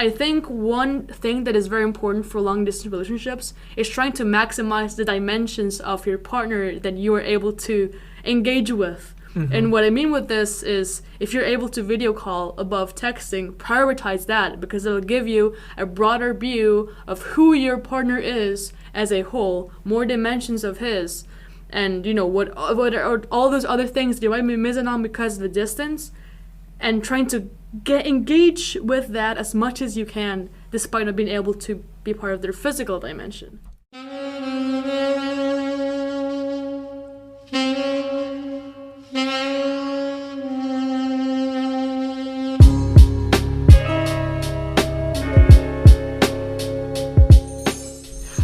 I think one thing that is very important for long-distance relationships is trying to maximize the dimensions of your partner that you are able to engage with. And what I mean with this is if you're able to video call above texting, prioritize that because it'll give you a broader view of who your partner is as a whole, more dimensions of his, and what are all those other things that you might be missing on because of the distance, and trying to get engaged with that as much as you can despite not being able to be part of their physical dimension.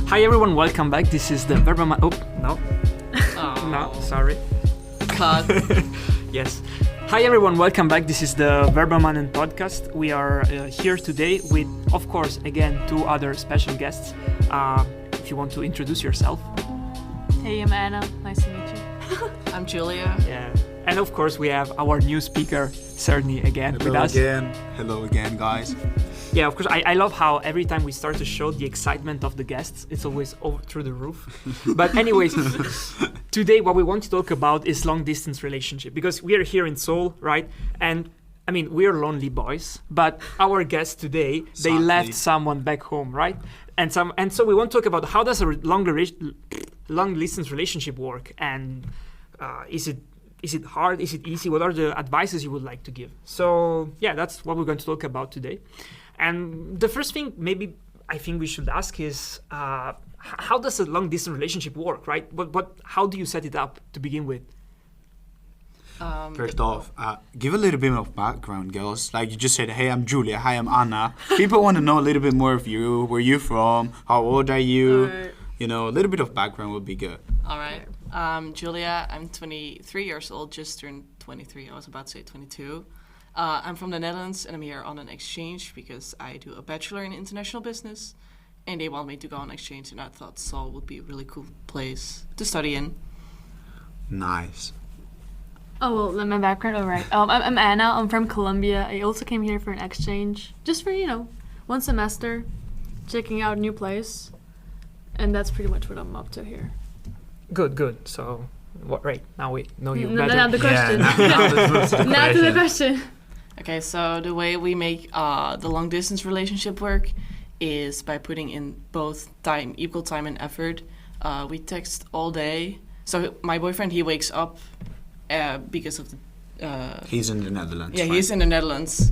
Hi everyone, welcome back. This is the Verbaman. Oh, no. No, sorry. Cut. Yes. Hi everyone, welcome back. This is the Verbamannen podcast. We are here today with, of course, again, two other special guests. If you want to introduce yourself. Hey, I'm Anna. Nice to meet you. I'm Julia. Yeah. And of course, we have our new speaker, Cerny, again with us. Hello again, guys. Yeah, of course, I love how every time we start to show the excitement of the guests, it's always over through the roof. But anyways, today what we want to talk about is long-distance relationship, because we are here in Seoul, right? And I mean, we're lonely boys, but our guests today, they left someone back home, right? And so we want to talk about how does a long-distance relationship work, and is it hard? Is it easy? What are the advices you would like to give? So yeah, that's what we're going to talk about today. And the first thing maybe I think we should ask is how does a long distance relationship work, right? How do you set it up to begin with? First off, give a little bit of background, girls. Like you just said, hey, I'm Julia. Hi, I'm Anna. People want to know a little bit more of you. Where you from? How old are you? Right. A little bit of background would be good. All right. Julia, I'm 23 years old, just turned 23. I was about to say 22. I'm from the Netherlands, and I'm here on an exchange because I do a bachelor in international business, and they want me to go on exchange, and I thought Seoul would be a really cool place to study in. Nice. Oh, well, my background, all right. I'm Anna. I'm from Colombia. I also came here for an exchange, just for, 1 semester, checking out a new place, and that's pretty much what I'm up to here. Good. So, right, now we know you better. Now the question. Now to the question. Okay, so the way we make the long-distance relationship work is by putting in both equal time and effort. We text all day. So my boyfriend, he wakes up because of the... He's in the Netherlands. Yeah, right? he's in the Netherlands.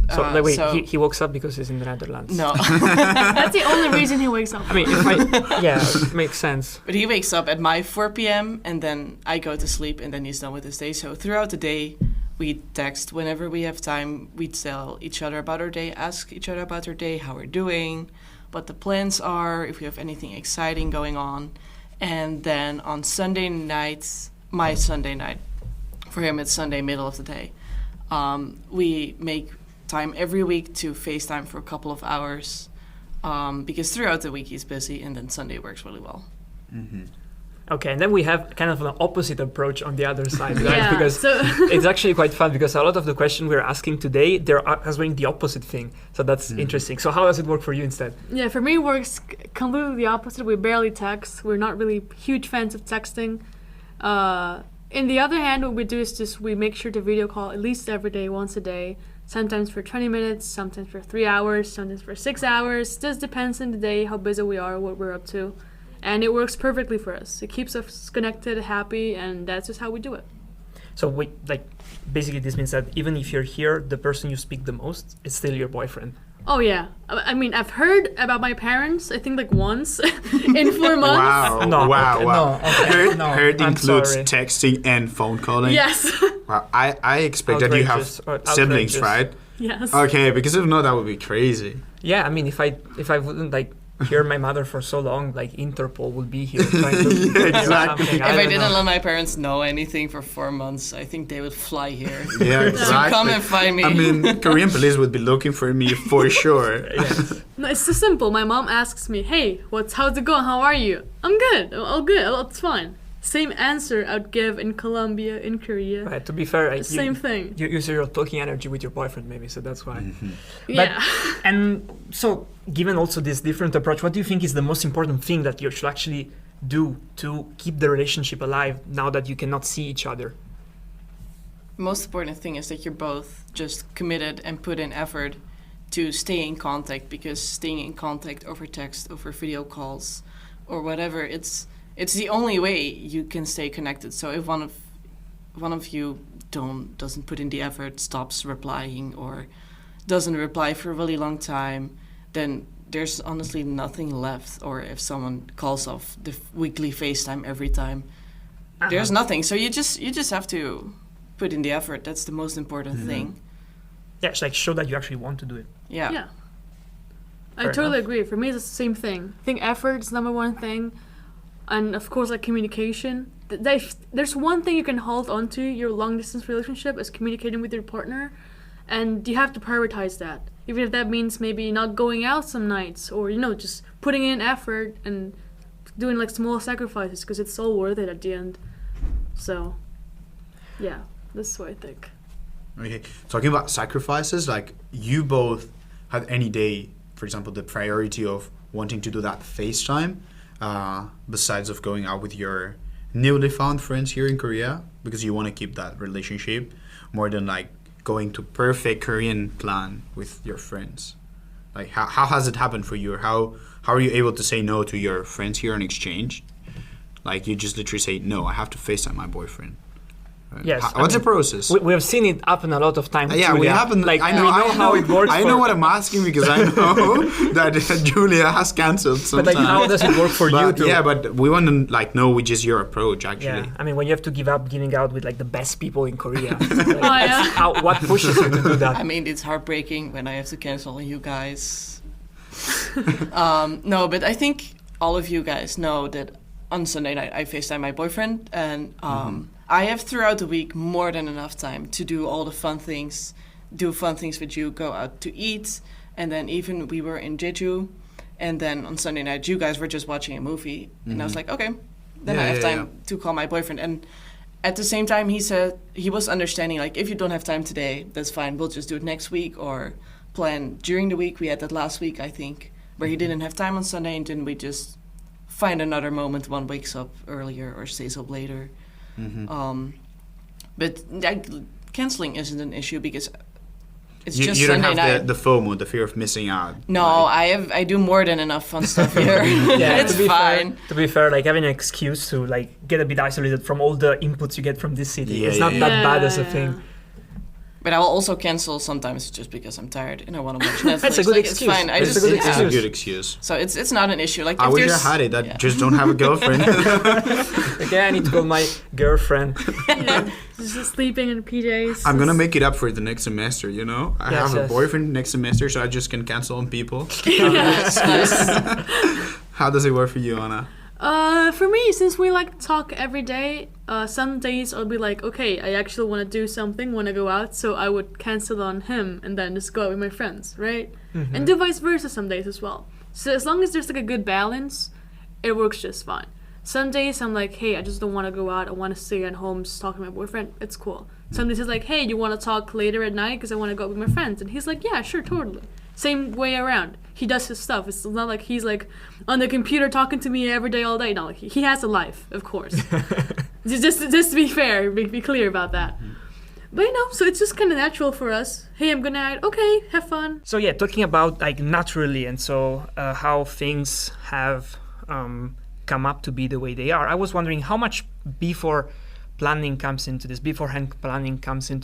He wakes up because he's in the Netherlands. No. That's the only reason he wakes up. I mean, it makes sense. But he wakes up at my 4 p.m. and then I go to sleep and then he's done with his day. So throughout the day, we text whenever we have time. We tell each other about our day, ask each other about our day, how we're doing, what the plans are, if we have anything exciting going on. And then on Sunday nights, my Sunday night, for him it's Sunday, middle of the day, we make time every week to FaceTime for a couple of hours because throughout the week he's busy and then Sunday works really well. Mm-hmm. Okay, and then we have kind of an opposite approach on the other side, right? Yeah, because it's actually quite fun because a lot of the questions we're asking today, they're answering the opposite thing. So that's interesting. So how does it work for you instead? Yeah, for me it works completely the opposite. We barely text. We're not really huge fans of texting. In the other hand, what we do is just we make sure to video call at least every day, once a day, sometimes for 20 minutes, sometimes for 3 hours, sometimes for 6 hours. Just depends on the day, how busy we are, what we're up to. And it works perfectly for us. It keeps us connected, happy, and that's just how we do it. So basically this means that even if you're here, the person you speak the most is still your boyfriend. Oh yeah, I mean I've heard about my parents. I think once in 4 months. Wow. No, wow. okay, Wow. no, okay, no, Heard I'm includes sorry. texting and phone calling. Yes. Wow. I expect that you have siblings, Outrageous. right? Yes. Okay, because if not, that would be crazy. Yeah, I mean, if I wouldn't hear my mother for so long, Interpol would be here trying to exactly. something. If I don't didn't know. let my parents know anything for 4 months, I think they would fly here. Yeah, to exactly. come and find me. I mean, Korean police would be looking for me for sure. Yes. No, it's so simple. My mom asks me, "Hey, how's it going? How are you?" I'm good. All good. It's fine. same answer I'd give in Colombia, in Korea. Right, to be fair, like, Same thing. You use your talking energy with your boyfriend, maybe, so that's why. Yeah. And so, given also this different approach, what do you think is the most important thing that you should actually do to keep the relationship alive now that you cannot see each other? Most important thing is that you're both just committed and put in effort to stay in contact, because staying in contact over text, over video calls, or whatever, it's the only way you can stay connected. So if one of you doesn't put in the effort, stops replying, or doesn't reply for a really long time, then there's honestly nothing left. Or if someone calls off the weekly FaceTime every time, there's nothing. So you just have to put in the effort. That's the most important thing. Yeah, it's like show that you actually want to do it. Yeah. I Fair totally enough. agree. For me, it's the same thing. I think effort is number one thing. And of course, like communication. There's one thing you can hold on to your long distance relationship is communicating with your partner. And you have to prioritize that. Even if that means maybe not going out some nights, or, just putting in effort and doing like small sacrifices, because it's all worth it at the end. So, yeah, that's what I think. Okay, talking about sacrifices, like you both had any day, for example, the priority of wanting to do that FaceTime, besides of going out with your newly found friends here in Korea, because you want to keep that relationship more than like going to perfect Korean plan with your friends. Like how has it happened for you? Or how are you able to say no to your friends here in exchange? Like you just literally say, no, I have to FaceTime my boyfriend. Right? Yes. What's the process? We have seen it happen a lot of times. Yeah, we Julia. haven't. Like, I know, we know how it works. I know what I'm asking because I know that Julia has cancelled But sometimes. like, how does it work for you But, too? yeah, but we want to like know which is your approach actually. Yeah, I mean, when you have to give up giving out with like the best people in Korea, like, yeah. what pushes you to do that? I mean, it's heartbreaking when I have to cancel on you guys. No, but I think all of you guys know that on Sunday night I FaceTime my boyfriend, and I have throughout the week more than enough time to do all the fun things, with you, go out to eat, and then even we were in Jeju, and then on Sunday night you guys were just watching a movie, and I was like, okay, then I have time to call my boyfriend. And at the same time he said he was understanding, like, if you don't have time today, that's fine, we'll just do it next week, or plan during the week. We had that last week, I think, where he didn't have time on Sunday, and then we just find another moment, one wakes up earlier or stays up later. But canceling isn't an issue because it's just you don't Sunday have night. the FOMO, the fear of missing out. No, right? I do more than enough fun stuff here. It's to be fine. Fair, to be fair, like having an excuse to like get a bit isolated from all the inputs you get from this city, Yeah, it's not yeah, that yeah. bad as a Yeah. thing. But I will also cancel sometimes just because I'm tired and I want to watch Netflix. That's a good like, excuse. It's fine. I That's just a good It's excuse. a good excuse. So it's not an issue. Like I if wish I there's had it. I just don't have a girlfriend. Okay, I need to call my girlfriend. Just sleeping in PJs. I'm gonna make it up for the next semester, you know? I Yes, have a yes. boyfriend next semester, so I just can cancel on people. it's nice. How does it work for you, Anna? For me, since we like talk every day, some days I'll be like, okay, I actually want to do something, want to go out, so I would cancel on him and then just go out with my friends, right? And do vice versa some days as well. So as long as there's like a good balance, it works just fine. Some days I'm like, hey, I just don't want to go out, I want to stay at home just talking to my boyfriend, it's cool. Some days he's like, hey, you want to talk later at night because I want to go out with my friends? And he's like, yeah, sure, totally. Same way around. He does his stuff. It's not like he's like on the computer talking to me every day, all day. No, he has a life, of course. just to be fair, be clear about that. But so it's just kind of natural for us. Hey, I'm gonna out. Okay, have fun. So yeah, talking about like naturally and so how things have come up to be the way they are. I was wondering how much beforehand planning comes into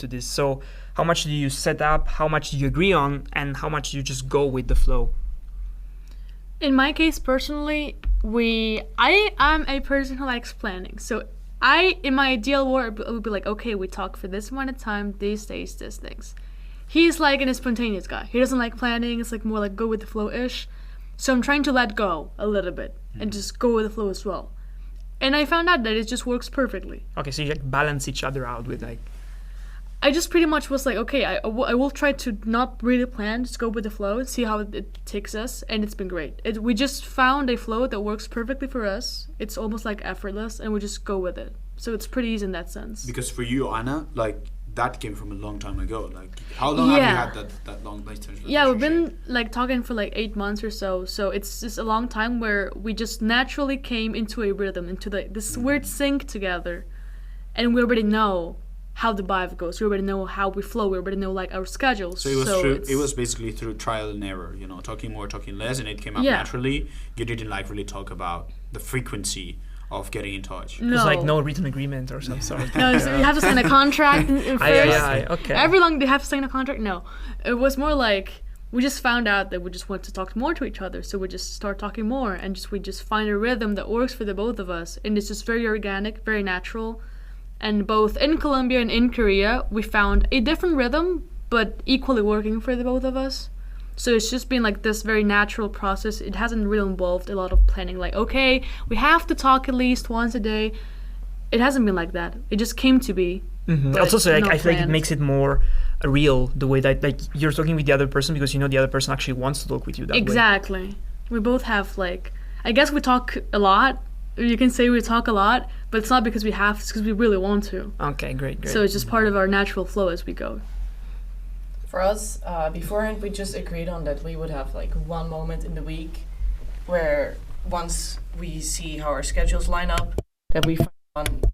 this. So how much do you set up? How much do you agree on? And how much do you just go with the flow? In my case, personally, I am a person who likes planning. So in my ideal world, it would be like, okay, we talk for this amount of time, these days, these things. He's like a spontaneous guy. He doesn't like planning. It's like more like go with the flow-ish. So I'm trying to let go a little bit and just go with the flow as well. And I found out that it just works perfectly. Okay, so you like balance each other out with like. I just pretty much was like, okay, I will try to not really plan, just go with the flow and see how it takes us, and it's been great. We just found a flow that works perfectly for us. It's almost like effortless, and we just go with it. So it's pretty easy in that sense. Because for you, Anna, like that came from a long time ago. Like, how long have you had that long distance relationship? Yeah, we've been like talking for like 8 months or so. So it's just a long time where we just naturally came into a rhythm, into this weird sync together, and we already know how the vibe goes. We already know how we flow. We already know like our schedules. So it was basically through trial and error, you know, talking more, talking less, and it came up naturally. You didn't like really talk about the frequency of getting in touch. No. There's like no written agreement or some sort. No, you have to sign a contract first. Okay. Every long they have to sign a contract. No, it was more like we just found out that we just want to talk more to each other, so we just start talking more, and we just find a rhythm that works for the both of us, and it's just very organic, very natural. And both in Colombia and in Korea, we found a different rhythm, but equally working for the both of us. So it's just been like this very natural process. It hasn't really involved a lot of planning, like, okay, we have to talk at least once a day. It hasn't been like that. It just came to be. Mm-hmm. Also, so I feel like it makes it more real, the way that like you're talking with the other person because you know the other person actually wants to talk with you that way. Exactly. We both have like, I guess we talk a lot. You can say we talk a lot, but it's not because we have, it's because we really want to. Okay, great. So it's just part of our natural flow as we go. For us, beforehand, we just agreed on that we would have like one moment in the week where once we see how our schedules line up, that we find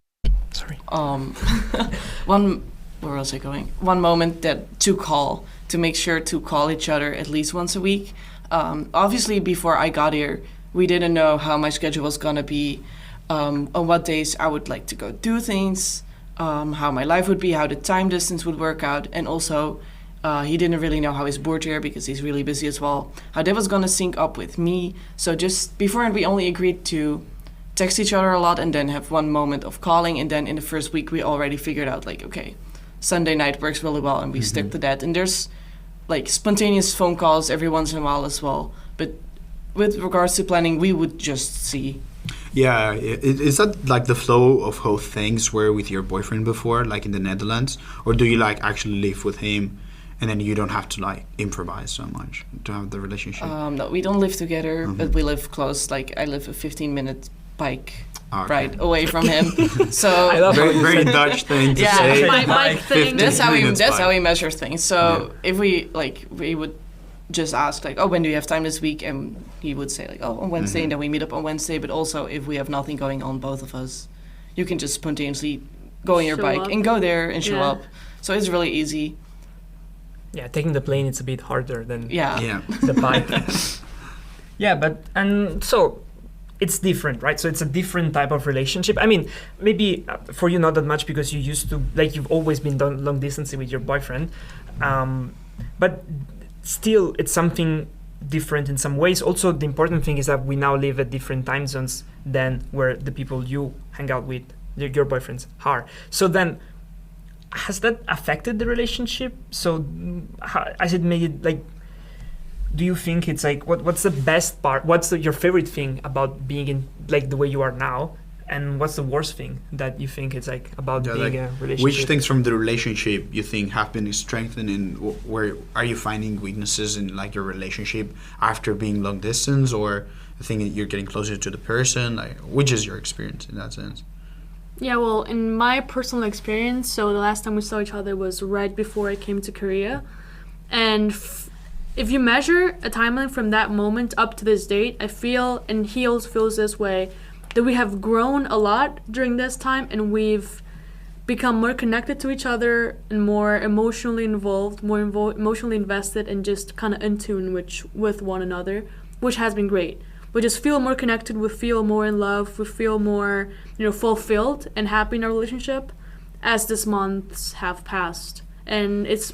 where was I going? One moment to make sure to call each other at least once a week. Obviously, before I got here, we didn't know how my schedule was gonna be, on what days I would like to go do things, how my life would be, how the time distance would work out, and also he didn't really know how his board here, because he's really busy as well, how that was gonna sync up with me. So just beforehand, we only agreed to text each other a lot and then have one moment of calling, and then in the first week we already figured out like, okay, Sunday night works really well, and we stick to that. And there's like spontaneous phone calls every once in a while as well, but with regards to planning, we would just see. Yeah, is that like the flow of how things were with your boyfriend before, like in the Netherlands? Or do you like actually live with him and then you don't have to like improvise so much to have the relationship? No, we don't live together, but we live close. Like I live a 15-minute bike ride away from him. So I love very Dutch thing to say. Bike thing. That's how we measure things. So if we would just ask like, oh, when do you have time this week? And he would say like, oh, on Wednesday, and then we meet up on Wednesday. But also if we have nothing going on, both of us, you can just spontaneously go on your bike and go there and show up. So it's really easy. Yeah, taking the plane, it's a bit harder than the bike. And so it's different, right? So it's a different type of relationship. I mean, maybe for you not that much because you used to, like you've always been done long distance with your boyfriend. But still, it's something different in some ways. Also, the important thing is that we now live at different time zones than where the people you hang out with, your boyfriends, are. So then, has that affected the relationship? So, has it made it like? Do you think it's like what's the best part? What's your favorite thing about being in like the way you are now? And what's the worst thing that you think it's like about being like, a relationship? Which things from the relationship you think have been strengthened, and where are you finding weaknesses in like your relationship after being long distance, or the thing that you're getting closer to the person? Like, which is your experience in that sense? Yeah, well, in my personal experience, so the last time we saw each other was right before I came to Korea. And if you measure a timeline from that moment up to this date, I feel, and he also feels this way, that we have grown a lot during this time, and we've become more connected to each other and more emotionally involved, more emotionally invested, and just kind of in tune with one another, which has been great. We just feel more connected, we feel more in love, we feel more, fulfilled and happy in our relationship as these months have passed. And it's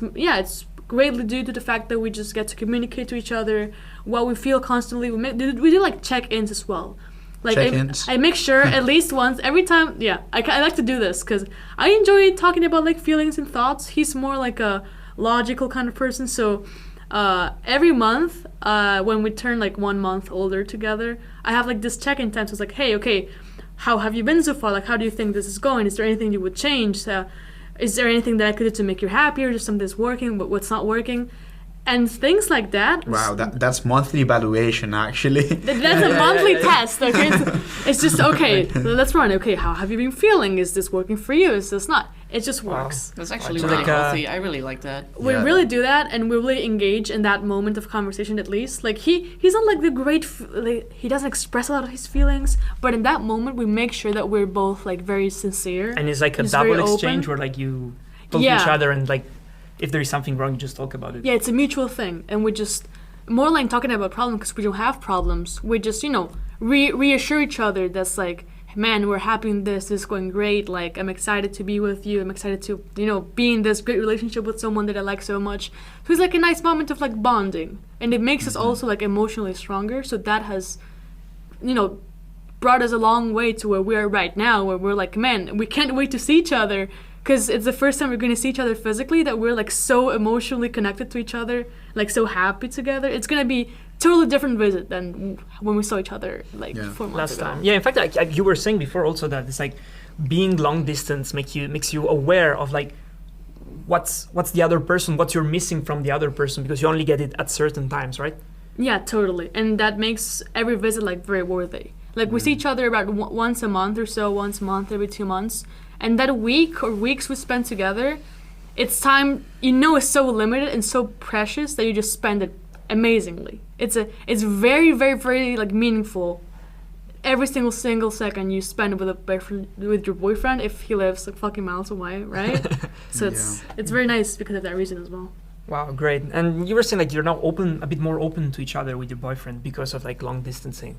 greatly due to the fact that we just get to communicate to each other what we feel constantly. We do like check-ins as well. Like I make sure at least once every time. Yeah, I like to do this because I enjoy talking about like feelings and thoughts. He's more like a logical kind of person. So every month when we turn like 1 month older together, I have like this check-in time. So it's like, hey, okay, how have you been so far? Like, how do you think this is going? Is there anything you would change? is there anything that I could do to make you happier? Just something that's working, but what's not working? And things like that. Wow, that's monthly evaluation actually. That's a monthly test, okay? It's just, okay, let's run. Okay, how have you been feeling? Is this working for you? Is this not? It just works. That's actually So really like, healthy. I really like that. We Yeah. really do that, and we really engage in that moment of conversation at least. Like, he's not like the great, like, he doesn't express a lot of his feelings, but in that moment, we make sure that we're both, like, very sincere. And it's like a He's double very exchange open. where like you talk to Yeah. each other and like if there is something wrong, you just talk about it. Yeah, it's a mutual thing, and we just more like talking about problems because we don't have problems. We just reassure each other that's like, man, we're happy in this is going great. Like, I'm excited to be with you. I'm excited to be in this great relationship with someone that I like so much. So it's like a nice moment of like bonding, and it makes us also like emotionally stronger. So that has, brought us a long way to where we are right now, where we're like, man, we can't wait to see each other. Because it's the first time we're going to see each other physically that we're like so emotionally connected to each other, like so happy together. It's going to be totally different visit than when we saw each other like 4 months Last ago. time. Yeah, in fact, like you were saying before also that it's like being long distance makes you aware of like what's the other person, what you're missing from the other person, because you only get it at certain times, right? Yeah, totally. And that makes every visit like very worthy. Like we see each other about once a month or so, once a month, every 2 months. And that week or weeks we spend together, it's time, it's so limited and so precious that you just spend it amazingly. It's very, very, very like meaningful. Every single second you spend with your boyfriend if he lives like fucking miles away, right? So it's very nice because of that reason as well. Wow, great. And you were saying like you're now a bit more open to each other with your boyfriend because of like long distancing.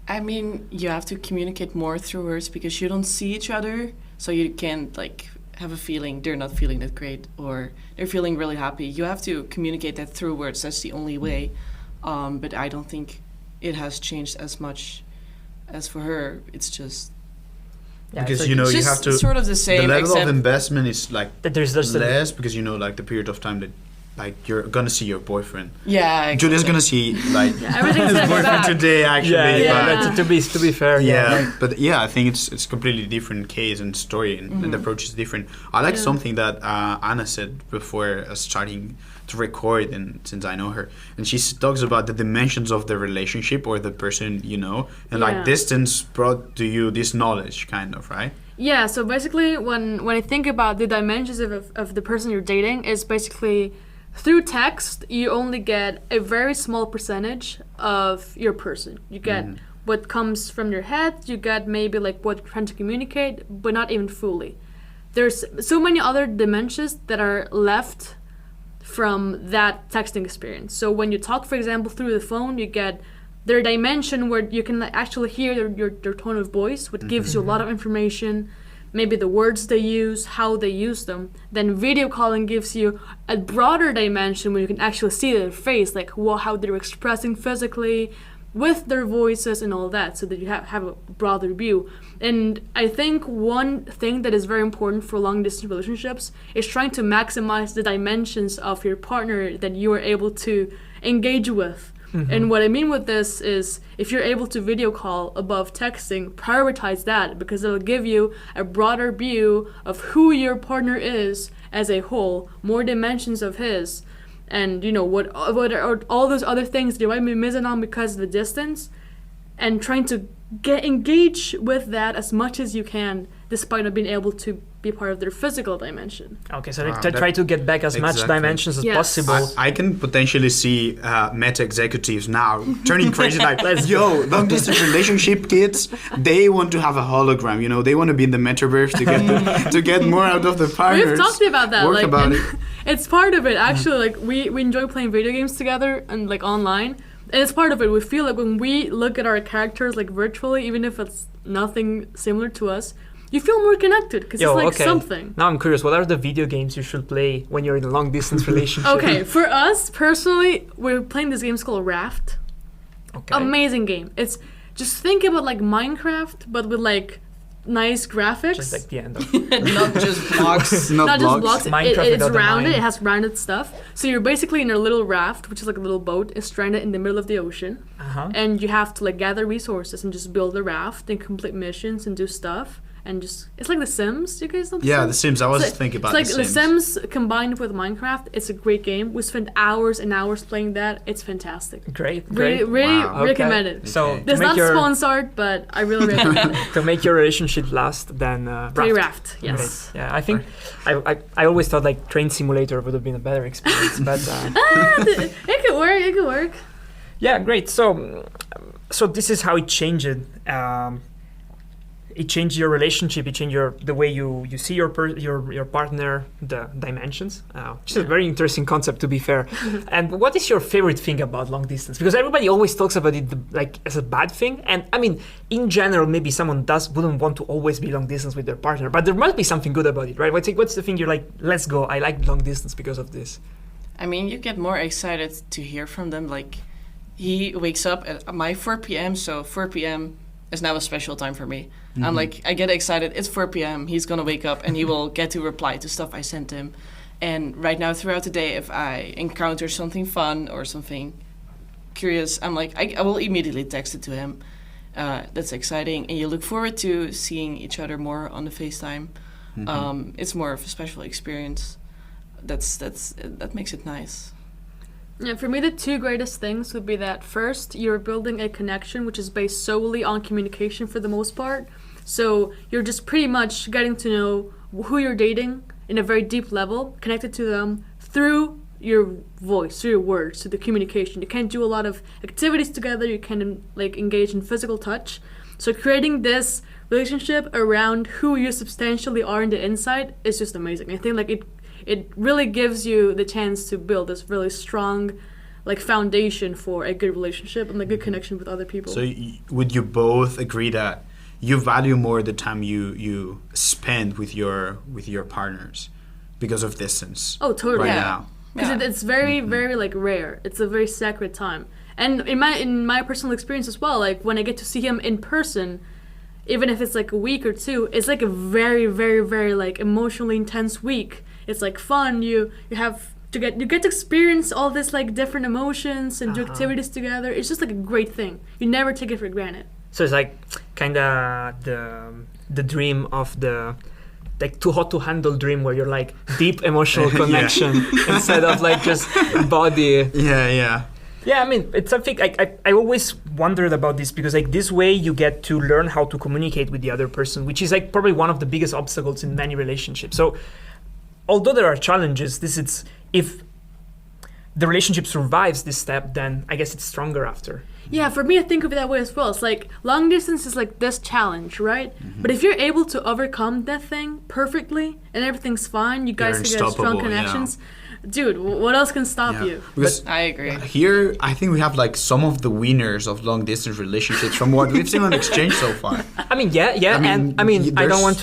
I mean, you have to communicate more through words because you don't see each other, so you can't like have a feeling they're not feeling that great or they're feeling really happy. You have to communicate that through words. That's the only way. But I don't think it has changed as much as for her. It's just Because it's you it's you just have to sort of the same. the level except of investment is like that there's just less because like the period of time that like you're gonna see your boyfriend. yeah, Julia's gonna see like Everything's his gonna be boyfriend back. today actually. Yeah. But to be fair, but I think it's completely different case and story, and the approach is different. I like something that Anna said before starting to record, and since I know her, and she talks about the dimensions of the relationship or the person, and like distance brought to you this knowledge, kind of, right? Yeah, so basically when I think about the dimensions of the person you're dating, is basically through text you only get a very small percentage of your person. You get what comes from your head, you get maybe like what you're trying to communicate, but not even fully. There's so many other dimensions that are left from that texting experience. So when you talk, for example, through the phone, you get their dimension where you can actually hear their tone of voice, which gives you a lot of information, maybe the words they use, how they use them. Then video calling gives you a broader dimension where you can actually see their face, like how they're expressing physically with their voices and all that, so that you have a broader view. And I think one thing that is very important for long distance relationships is trying to maximize the dimensions of your partner that you are able to engage with. And what I mean with this is if you're able to video call above texting, prioritize that, because it'll give you a broader view of who your partner is as a whole, more dimensions of his, and what are all those other things that you might be missing on because of the distance, and trying to engage with that as much as you can despite not being able to be part of their physical dimension. Okay, so try to get back as much dimensions as possible. I can potentially see Meta executives now turning crazy like, long distance relationship kids, they want to have a hologram, they want to be in the metaverse to get more out of the partners. We've talked about that. Work about it. It's part of it, actually. Like we enjoy playing video games together and like online. And it's part of it. We feel like when we look at our characters like virtually, even if it's nothing similar to us, you feel more connected because it's like something. Now I'm curious, what are the video games you should play when you're in a long distance relationship? Okay, for us personally, we're playing this game called Raft. Okay. Amazing game. It's just think about like Minecraft, but with like nice graphics. Just like the end of not just blocks. Not just blocks. Minecraft It's without the rounded. mine. It has rounded stuff. So you're basically in a little raft, which is like a little boat, is stranded in the middle of the ocean, and you have to like gather resources and just build a raft and complete missions and do stuff. and just it's like The Sims. You guys know The Yeah, Sims? The Sims. I was It's like- thinking about it's like The Sims. combined with Minecraft. It's a great game. We spent hours and hours playing that. It's fantastic. Great, Really, great. really Wow. Okay. recommend it. So Okay. to This is make not your sponsored, but I really recommend it. to make your relationship last, then Play Raft. Raft, yes. Great. Yeah, I think I always thought like Train Simulator would have been a better experience, but It could work. It could work. yeah, great. So this is how it changed. It changed your relationship. It changed the way you see your partner, the dimensions. Which is a very interesting concept, to be fair. And what is your favorite thing about long distance? Because everybody always talks about it like as a bad thing. And I mean, in general, maybe someone wouldn't want to always be long distance with their partner, but there must be something good about it, right? What's the thing you're like? Let's go. I like long distance because of this. I mean, you get more excited to hear from them. Like, he wakes up at my 4 p.m., so 4 p.m. is now a special time for me. I'm like, I get excited. It's 4 p.m. He's going to wake up and he will get to reply to stuff I sent him. And right now, throughout the day, if I encounter something fun or something curious, I'm like, I will immediately text it to him. That's exciting. And you look forward to seeing each other more on the FaceTime. It's more of a special experience. That makes it nice. Yeah, for me, the two greatest things would be that first, you're building a connection which is based solely on communication for the most part. So you're just pretty much getting to know who you're dating in a very deep level, connected to them through your voice, through your words, through the communication. You can't do a lot of activities together. You can like engage in physical touch. So creating this relationship around who you substantially are in the inside is just amazing. I think like it really gives you the chance to build this really strong like foundation for a good relationship and a good connection with other people. So would you both agree that you value more the time you spend with your partners because of distance? Oh, totally. Right Yeah. now. Because it's very, very like rare. It's a very sacred time. And in my personal experience as well, like when I get to see him in person, even if it's like a week or two, it's like a very, very, very like emotionally intense week. It's like fun. You get to experience all this like different emotions and do activities together. It's just like a great thing. You never take it for granted. So it's like kind of the dream of the like too hot to handle dream where you're like deep emotional connection instead of like just body. Yeah. Yeah, I mean, it's something I always wondered about this because like this way you get to learn how to communicate with the other person, which is like probably one of the biggest obstacles in many relationships. So although there are challenges, if the relationship survives this step, then I guess it's stronger after. Yeah, for me, I think of it that way as well. It's like long distance is like this challenge, right? But if you're able to overcome that thing perfectly and everything's fine, you guys You're get strong unstoppable, connections. Dude, what else can stop Yeah. you? Because I agree. here, I think we have like some of the winners of long distance relationships from what we've seen on Exchange so far. I mean, yeah, and I mean, I don't want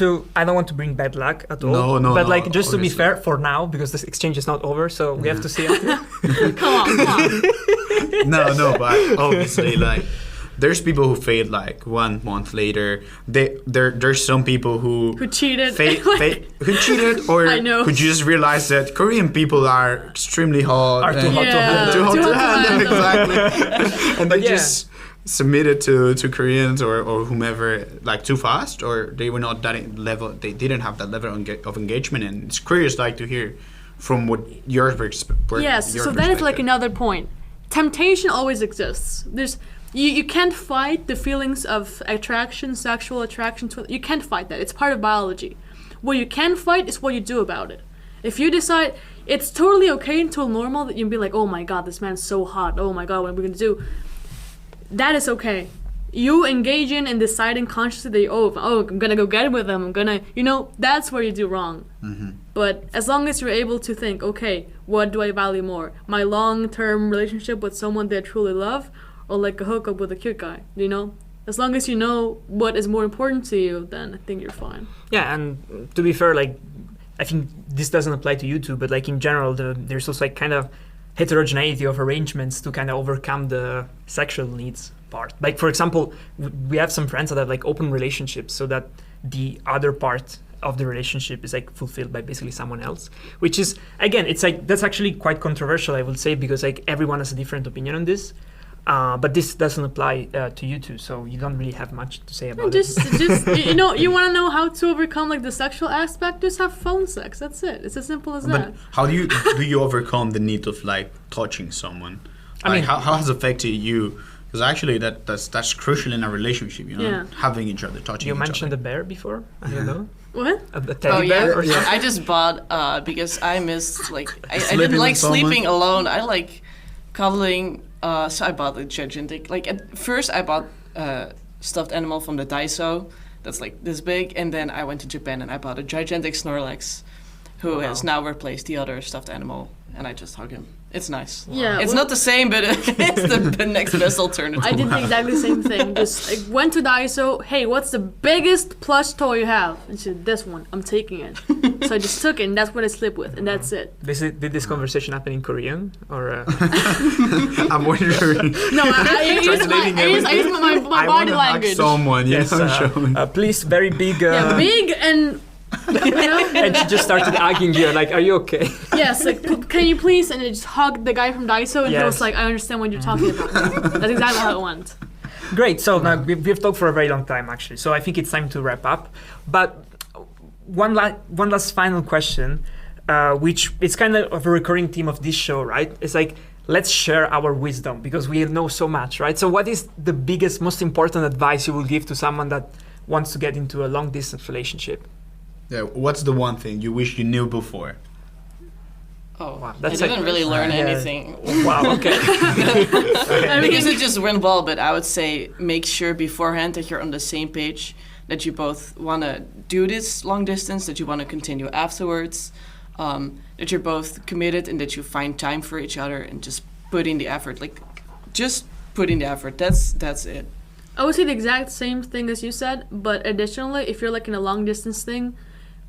to bring bad luck at all. No, but no, like, just to be obviously. fair, for now, because this exchange is not over, so we have to see it. Come on. No, but obviously, like, there's people who failed like 1 month later. There's some people who cheated. who cheated, or I know. who just realized that Korean people are extremely hot, Are too and hot to handle. too hot Too to hot to handle, handle. exactly. And they But yeah. just submitted to Koreans or whomever like too fast, or they were not that level. They didn't have that level of engagement. And it's curious, like, to hear from what your perspective. Yes, so that is like another point. Temptation always exists. You can't fight the feelings of attraction, sexual attraction. You can't fight that. It's part of biology. What you can fight is what you do about it. If you decide it's totally okay until normal that you'd be like, oh my god, this man's so hot. Oh my god, what are we gonna do? That is okay. You engage in and deciding consciously that I'm gonna go get with him. I'm gonna, that's where you do wrong. But as long as you're able to think, okay, what do I value more? My long-term relationship with someone that I truly love, or like a hookup with a cute guy, As long as you know what is more important to you, then I think you're fine. Yeah, and to be fair, like, I think this doesn't apply to you two, but like in general, there's also like kind of heterogeneity of arrangements to kind of overcome the sexual needs part. Like, for example, we have some friends that have like open relationships so that the other part of the relationship is like fulfilled by basically someone else, which is, again, it's like, that's actually quite controversial, I would say, because like everyone has a different opinion on this. But this doesn't apply to you two, so you don't really have much to say about just you know, you want to know how to overcome like the sexual aspect, just have phone sex. That's it. It's as simple as that. But how do you overcome the need of like touching someone? I mean, how has it affected you? Because actually that's crucial in a relationship, you know, Yeah. having each other, touching You each mentioned other. the bear before. I don't know. What? A teddy bear or something. I just bought because I missed like I Sleeping didn't like with someone? sleeping alone. I like cuddling. So I bought a gigantic. Like at first I bought a stuffed animal from the Daiso that's like this big, and then I went to Japan and I bought a gigantic Snorlax, who has now replaced the other stuffed animal, and I just hug him. It's nice. Yeah, It's well- not the same, but it's the next best alternative. I did the exactly same thing. Just like, went to Daiso. Hey, what's the biggest plush toy you have? And she said, this one. I'm taking it. So I just took it, and that's what I sleep with, and that's it. Did this conversation happen in Korean or? I'm wondering. No, I used my I body wanna hug language. someone, you know, showing. Please, very big. Yeah, big and. You know? And she just started hugging you, like, are you okay? Yes, like, can you please? And I just hugged the guy from Daiso, and he Yes. was like, I understand what you're talking about. That's exactly how it went. Great. So now we've talked for a very long time, actually. So I think it's time to wrap up. But one last final question, which is kind of a recurring theme of this show, right? It's like, let's share our wisdom because we know so much, right? So what is the biggest, most important advice you will give to someone that wants to get into a long distance relationship? Yeah, what's the one thing you wish you knew before? Oh, Wow, I that's didn't like- really learn Yeah. anything. Wow. Okay. I mean, Because it just went well, but I would say make sure beforehand that you're on the same page, that you both want to do this long distance, that you want to continue afterwards, that you're both committed and that you find time for each other and just put in the effort. Like, just put in the effort. That's it. I would say the exact same thing as you said, but additionally, if you're like in a long distance thing,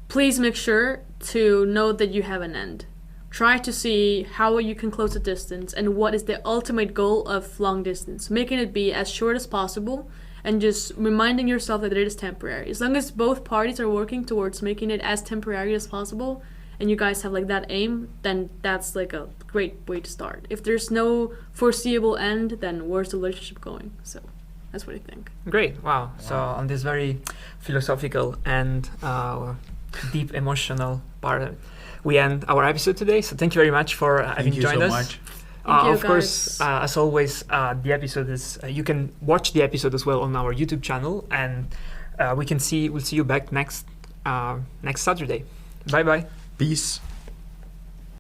please make sure to know that you have an end. Try to see how you can close the distance and what is the ultimate goal of long distance, making it be as short as possible and just reminding yourself that it is temporary. As long as both parties are working towards making it as temporary as possible and you guys have like that aim, then that's like a great way to start. If there's no foreseeable end, then where's the relationship going? So that's what I think. Great. Wow. So on this very philosophical and deep emotional part, we end our episode today. So thank you very much for having Thank you joined so us. much. Thank you, Of course, as always, the episode is you can watch the episode as well on our YouTube channel, and we'll see you back next Saturday. Bye bye. Peace.